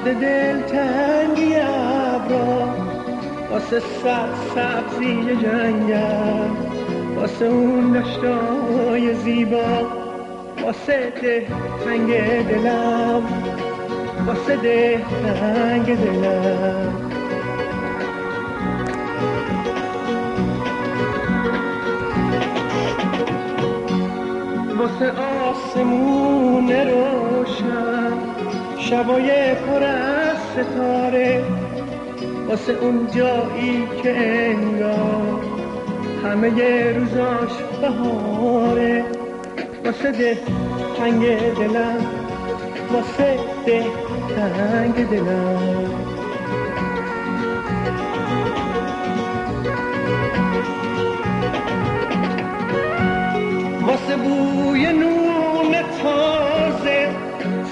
واسه دل تنگی ابرا، واسه سبزی جنگل، واسه اون دشتای زیبا، واسه ده تنگ دلم، واسه ده تنگ دلم. واسه آسمون روشن، شبای پر از ستاره، واسه اون جایی که انگار همه روزاش بهاره، واسه ده تنگ دلم، واسه ده تنگ دلم. واسه بوی نون تازه،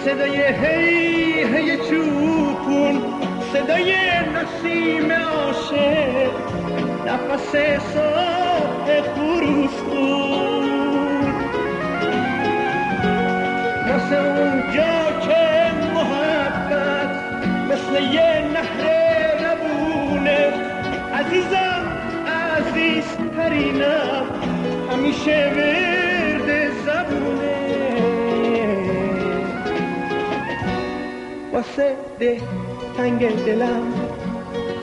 صدای هی هی چوپون، صدای نسیم عاشق، نفس صبح خروس‌خون. واسه اونجا که محبت مثل یه نهر روونه، عزیزم عزیزترینم همیشه ورد زبونه. واسه ده تنگ دلم،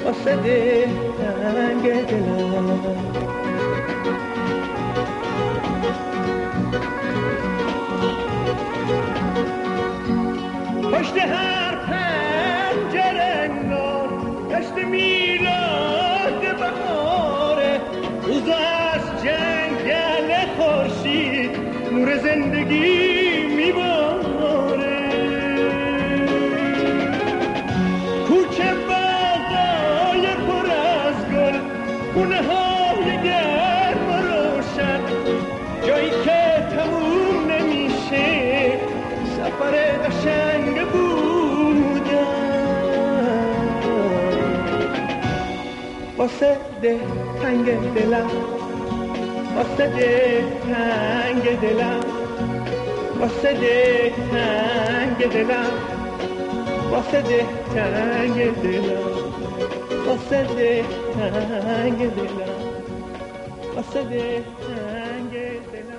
واسه ده تنگ دلم. پشت هر پنجره انگار دشت میلاد بهاره، روزا از جنگل خورشید نور زندگی میباره. کوچه باغای پر از گل، خونه های گرم و روشن، جایی که تموم نمیشه سفر قشنگ بودن. واسه ده تنگ دلم، واسه ده تنگ دلم، واسه ده تنگ دلم، واسه ده تنگ دلم، واسه ده تنگ دلم، واسه ده تنگ دلم.